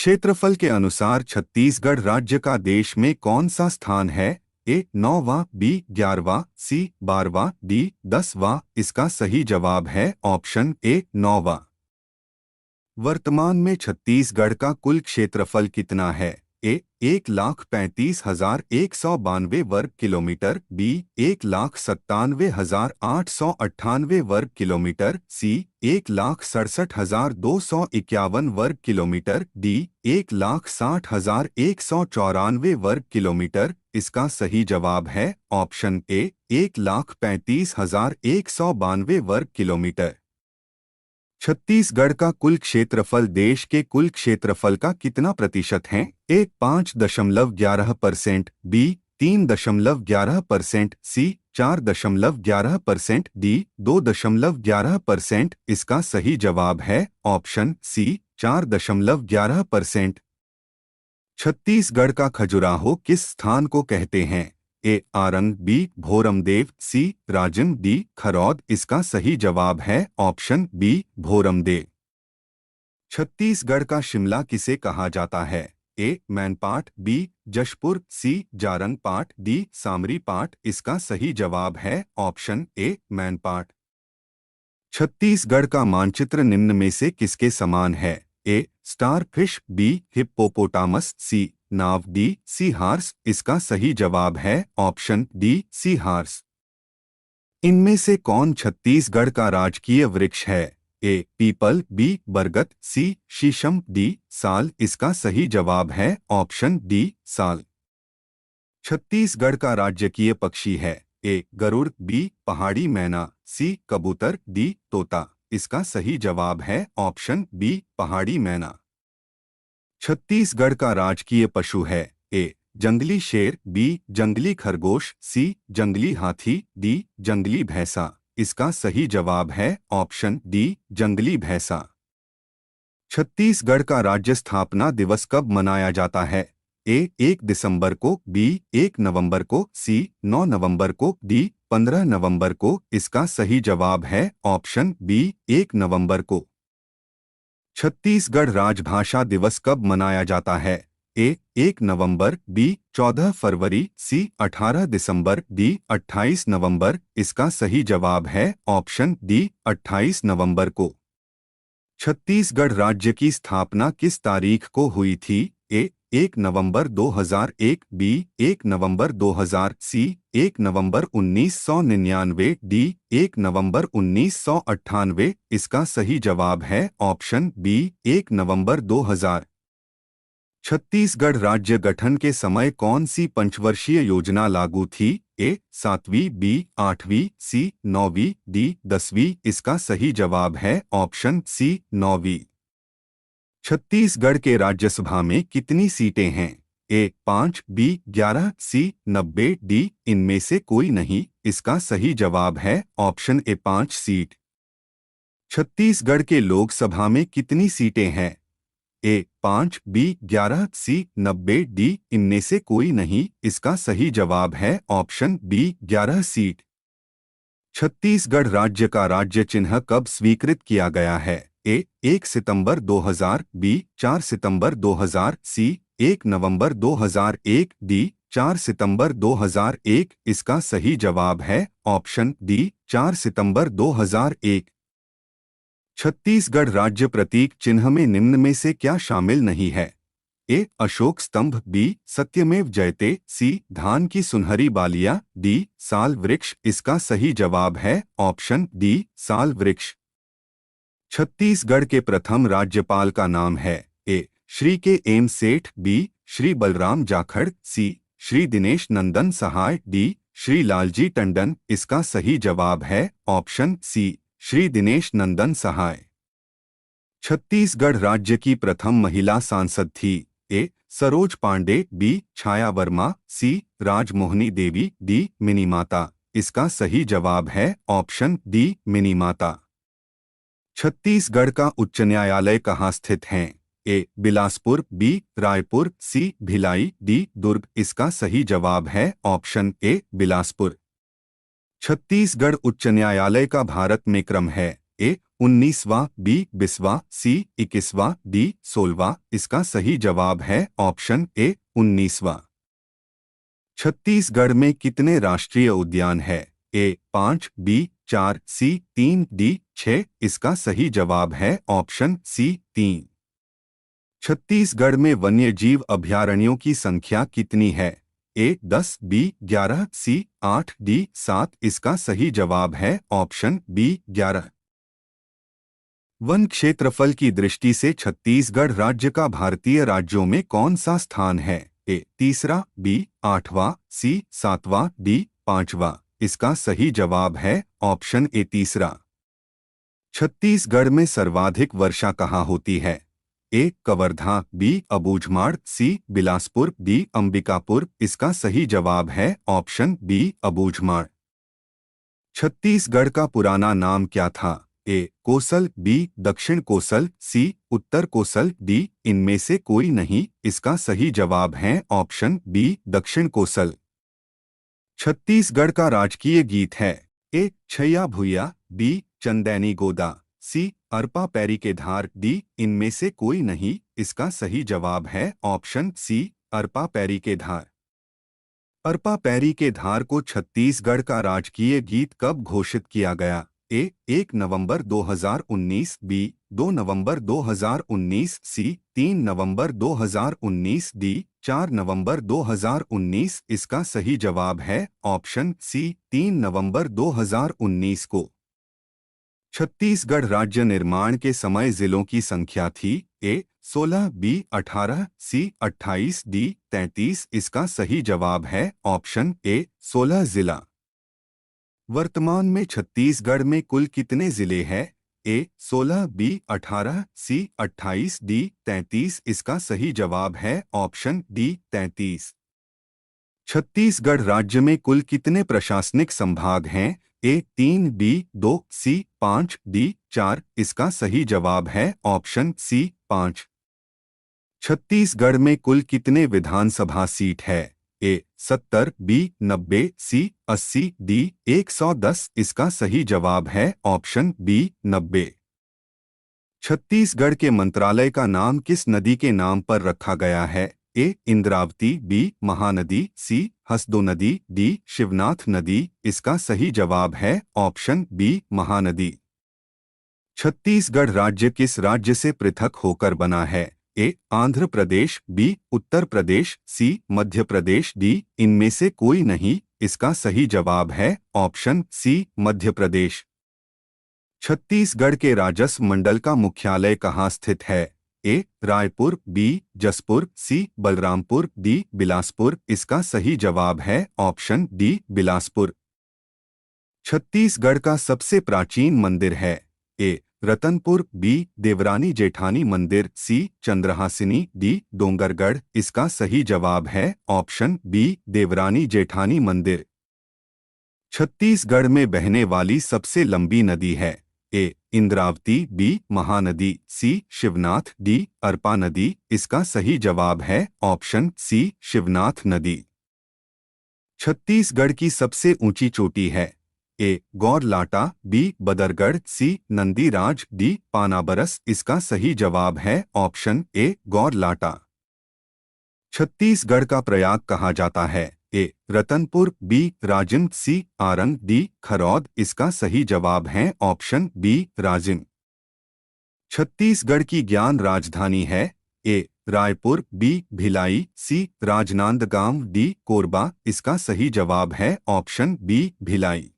क्षेत्रफल के अनुसार छत्तीसगढ़ राज्य का देश में कौन सा स्थान है? ए 9वां, बी 11वां, सी 12वां, डी 10वां। इसका सही जवाब है ऑप्शन ए 9वां। वर्तमान में छत्तीसगढ़ का कुल क्षेत्रफल कितना है? ए 1,35,192 वर्ग किलोमीटर, बी 1,97,898 वर्ग किलोमीटर, सी 1,67,251 वर्ग किलोमीटर, डी 1,60,194 वर्ग किलोमीटर। इसका सही जवाब है ऑप्शन ए 1,35,192 वर्ग किलोमीटर। छत्तीसगढ़ का कुल क्षेत्रफल देश के कुल क्षेत्रफल का कितना प्रतिशत है? ए 5.11%, बी 3.11%, सी 4.11%, डी 2.11%। इसका सही जवाब है ऑप्शन सी 4.11%। छत्तीसगढ़ का खजुराहो किस स्थान को कहते हैं? ए आरंग, बी भोरमदेव, सी राजिम, डी खरौद। इसका सही जवाब है ऑप्शन बी भोरमदेव। छत्तीसगढ़ का शिमला किसे कहा जाता है? ए मैनपाट, बी जशपुर, सी जारंग पाट, डी सामरी पाट। इसका सही जवाब है ऑप्शन ए मैनपाट। छत्तीसगढ़ का मानचित्र निम्न में से किसके समान है? ए स्टार फिश, बी हिप्पोपोटामस, सी नाव, डी सी हार्स। इसका सही जवाब है ऑप्शन डी सी हार्स। इनमें से कौन छत्तीसगढ़ का राजकीय वृक्ष है? ए पीपल, बी बरगद, सी शीशम, डी साल। इसका सही जवाब है ऑप्शन डी साल। छत्तीसगढ़ का राजकीय पक्षी है? ए गरुड़, बी पहाड़ी मैना, सी कबूतर, डी तोता। इसका सही जवाब है ऑप्शन बी पहाड़ी मैना। छत्तीसगढ़ का राजकीय पशु है? ए जंगली शेर, बी जंगली खरगोश, सी जंगली हाथी, डी जंगली भैंसा। इसका सही जवाब है ऑप्शन डी जंगली भैंसा। छत्तीसगढ़ का राज्य स्थापना दिवस कब मनाया जाता है? ए 1 दिसंबर को, बी 1 नवंबर को, सी 9 नवंबर को, डी 15 नवंबर को। इसका सही जवाब है ऑप्शन बी 1 नवंबर को। छत्तीसगढ़ राजभाषा दिवस कब मनाया जाता है? ए 1 नवंबर, बी 14 फरवरी, सी 18 दिसंबर, डी 28 नवंबर। इसका सही जवाब है ऑप्शन डी 28 नवंबर को। छत्तीसगढ़ राज्य की स्थापना किस तारीख को हुई थी? ए 1 नवंबर 2001, बी 1 नवंबर 2000, सी 1 नवंबर 1999, डी 1 नवंबर 1998। इसका सही जवाब है ऑप्शन बी 1 नवंबर 2000। छत्तीसगढ़ राज्य गठन के समय कौन सी पंचवर्षीय योजना लागू थी? ए 7वीं, बी 8वीं, सी 9वीं, डी 10वीं। इसका सही जवाब है ऑप्शन सी 9वीं। छत्तीसगढ़ के राज्यसभा में कितनी सीटें हैं? ए 5, बी 11, सी 90, डी इनमें से कोई नहीं। इसका सही जवाब है ऑप्शन ए 5 सीट। छत्तीसगढ़ के लोकसभा में कितनी सीटें हैं? ए 5, बी 11, सी 90, डी इनमें से कोई नहीं। इसका सही जवाब है ऑप्शन बी 11 सीट। छत्तीसगढ़ राज्य का राज्य चिन्ह कब स्वीकृत किया गया है? ए 1 सितंबर 2000, बी 4 सितंबर 2000, सी 1 नवंबर 2001, डी 4 सितंबर 2001। इसका सही जवाब है ऑप्शन डी 4 सितंबर 2001। छत्तीसगढ़ राज्य प्रतीक चिन्ह में निम्न में से क्या शामिल नहीं है? ए अशोक स्तंभ, बी सत्यमेव जयते, सी धान की सुनहरी बालियां, डी साल वृक्ष। इसका सही जवाब है ऑप्शन डी साल वृक्ष। छत्तीसगढ़ के प्रथम राज्यपाल का नाम है? ए श्री के एम सेठ, बी श्री बलराम जाखड़, सी श्री दिनेश नंदन सहाय, डी श्री लालजी टंडन। इसका सही जवाब है ऑप्शन सी श्री दिनेश नंदन सहाय। छत्तीसगढ़ राज्य की प्रथम महिला सांसद थी? ए सरोज पांडे, बी छाया वर्मा, सी राजमोहनी देवी, डी मिनी माता। इसका सही जवाब है ऑप्शन डी मिनी माता। छत्तीसगढ़ का उच्च न्यायालय कहाँ स्थित है? ए बिलासपुर, बी रायपुर, सी भिलाई, डी दुर्ग। इसका सही जवाब है ऑप्शन ए बिलासपुर। छत्तीसगढ़ उच्च न्यायालय का भारत में क्रम है? ए 19वां, बी 20वां, सी 21वां, डी 16वां। इसका सही जवाब है ऑप्शन ए 19वां। छत्तीसगढ़ में कितने राष्ट्रीय उद्यान है? ए 5, बी 4, सी 3, डी 6। इसका सही जवाब है ऑप्शन सी 3। छत्तीसगढ़ में वन्यजीव अभयारण्यों की संख्या कितनी है? ए 10, बी 11, सी 8, डी 7। इसका सही जवाब है ऑप्शन बी 11। वन क्षेत्रफल की दृष्टि से छत्तीसगढ़ राज्य का भारतीय राज्यों में कौन सा स्थान है? ए तीसरा, बी 8वां, सी 7वां, डी 5वां। इसका सही जवाब है ऑप्शन ए तीसरा। छत्तीसगढ़ में सर्वाधिक वर्षा कहाँ होती है? ए कवर्धा, बी अबूझमाड़, सी बिलासपुर, डी अंबिकापुर। इसका सही जवाब है ऑप्शन बी अबूझमाड़। छत्तीसगढ़ का पुराना नाम क्या था? ए कोसल, बी दक्षिण कोसल, सी उत्तर कोसल, डी इनमें से कोई नहीं। इसका सही जवाब है ऑप्शन बी दक्षिण कोसल। छत्तीसगढ़ का राजकीय गीत है? ए छैया भुइया, बी चंदैनी गोदा, सी अरपा पैरी के धार, डी इनमें से कोई नहीं। इसका सही जवाब है ऑप्शन सी अरपा पैरी के धार। अरपा पैरी के धार को छत्तीसगढ़ का राजकीय गीत कब घोषित किया गया? ए 1 नवंबर 2019, बी 2 नवंबर 2019, सी 3 नवंबर 2019, डी 4 नवंबर 2019। इसका सही जवाब है ऑप्शन सी 3 नवंबर 2019 को। छत्तीसगढ़ राज्य निर्माण के समय जिलों की संख्या थी? ए 16, बी 18, सी 28, डी 33। इसका सही जवाब है ऑप्शन ए 16 जिला। वर्तमान में छत्तीसगढ़ में कुल कितने जिले हैं? ए 16, बी 18, सी 28, डी 33। इसका सही जवाब है ऑप्शन डी 33। छत्तीसगढ़ राज्य में कुल कितने प्रशासनिक संभाग हैं? ए 3, बी 2, सी 5, डी 4। इसका सही जवाब है ऑप्शन सी 5। छत्तीसगढ़ में कुल कितने विधानसभा सीट है? ए 70, बी 90, सी 80, डी 110। इसका सही जवाब है ऑप्शन बी 90। छत्तीसगढ़ के मंत्रालय का नाम किस नदी के नाम पर रखा गया है? ए इंद्रावती, बी महानदी, सी हसदो नदी, डी शिवनाथ नदी। इसका सही जवाब है ऑप्शन बी महानदी। छत्तीसगढ़ राज्य किस राज्य से पृथक होकर बना है? ए आंध्र प्रदेश, बी उत्तर प्रदेश, सी मध्य प्रदेश, डी इनमें से कोई नहीं। इसका सही जवाब है ऑप्शन सी मध्य प्रदेश। छत्तीसगढ़ के राजस्व मंडल का मुख्यालय कहाँ स्थित है? ए रायपुर, बी जसपुर, सी बलरामपुर, डी बिलासपुर। इसका सही जवाब है ऑप्शन डी बिलासपुर। छत्तीसगढ़ का सबसे प्राचीन मंदिर है? ए रतनपुर, बी देवरानी जेठानी मंदिर, सी चंद्रहासिनी, डी डोंगरगढ़। इसका सही जवाब है ऑप्शन बी देवरानी जेठानी मंदिर। छत्तीसगढ़ में बहने वाली सबसे लंबी नदी है? ए इंद्रावती, बी महानदी, सी शिवनाथ, डी अरपा नदी। इसका सही जवाब है ऑप्शन सी शिवनाथ नदी। छत्तीसगढ़ की सबसे ऊंची चोटी है? ए गौरलाटा, बी बदरगढ़, सी नंदीराज, डी पानाबरस। इसका सही जवाब है ऑप्शन ए गौरलाटा। छत्तीसगढ़ का प्रयाग कहा जाता है? ए रतनपुर, बी राजिम, सी आरंग, डी खरौद। इसका सही जवाब है ऑप्शन बी राजिम। छत्तीसगढ़ की ज्ञान राजधानी है? ए रायपुर, बी भिलाई, सी राजनांदगांव, डी कोरबा। इसका सही जवाब है ऑप्शन बी भिलाई।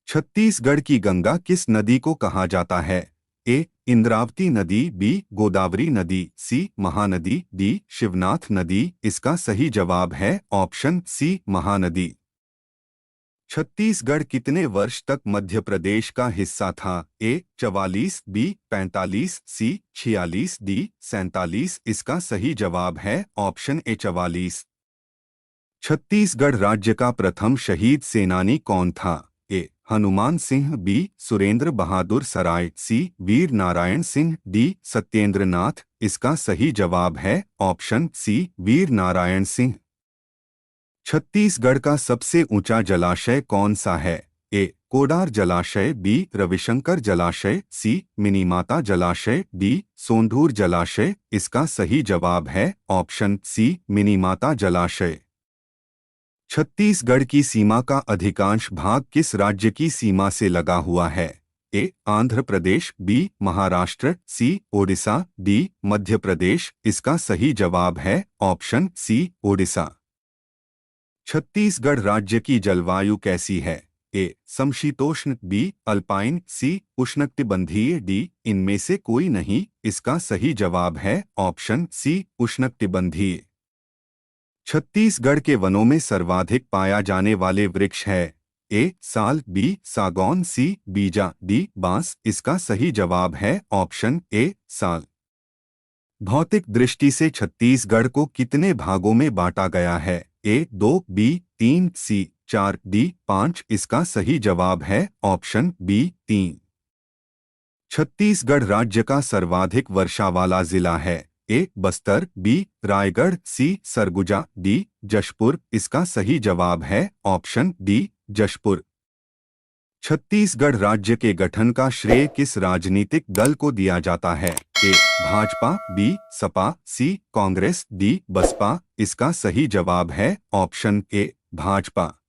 छत्तीसगढ़ की गंगा किस नदी को कहा जाता है? ए इंद्रावती नदी, बी गोदावरी नदी, सी महानदी, डी शिवनाथ नदी। इसका सही जवाब है ऑप्शन सी महानदी। छत्तीसगढ़ कितने वर्ष तक मध्य प्रदेश का हिस्सा था? ए 44, बी 45, सी 46, डी 47। इसका सही जवाब है ऑप्शन ए 44। छत्तीसगढ़ राज्य का प्रथम शहीद सेनानी कौन था? ए हनुमान सिंह, बी सुरेंद्र बहादुर सराय, सी वीर नारायण सिंह, डी सत्येंद्र नाथ। इसका सही जवाब है ऑप्शन सी वीर नारायण सिंह। छत्तीसगढ़ का सबसे ऊंचा जलाशय कौन सा है? ए कोडार जलाशय, बी रविशंकर जलाशय, सी मिनीमाता जलाशय, डी सोंढूर जलाशय। इसका सही जवाब है ऑप्शन सी मिनीमाता जलाशय। छत्तीसगढ़ की सीमा का अधिकांश भाग किस राज्य की सीमा से लगा हुआ है? ए आंध्र प्रदेश, बी महाराष्ट्र, सी ओडिशा, डी मध्य प्रदेश। इसका सही जवाब है ऑप्शन सी ओडिशा। छत्तीसगढ़ राज्य की जलवायु कैसी है? ए समशीतोष्ण, बी अल्पाइन, सी उष्णकटिबंधीय, डी इनमें से कोई नहीं। इसका सही जवाब है ऑप्शन सी उष्णकटिबंधीय। छत्तीसगढ़ के वनों में सर्वाधिक पाया जाने वाले वृक्ष है? ए साल, बी सागौन, सी बीजा, डी बांस। इसका सही जवाब है ऑप्शन ए साल। भौतिक दृष्टि से छत्तीसगढ़ को कितने भागों में बांटा गया है? ए 2, बी 3, सी 4, डी 5। इसका सही जवाब है ऑप्शन बी 3। छत्तीसगढ़ राज्य का सर्वाधिक वर्षा वाला जिला है? ए बस्तर, बी रायगढ़, सी सरगुजा, डी जशपुर। इसका सही जवाब है ऑप्शन डी जशपुर। छत्तीसगढ़ राज्य के गठन का श्रेय किस राजनीतिक दल को दिया जाता है? ए भाजपा, बी सपा, सी कांग्रेस, डी बसपा। इसका सही जवाब है ऑप्शन ए भाजपा।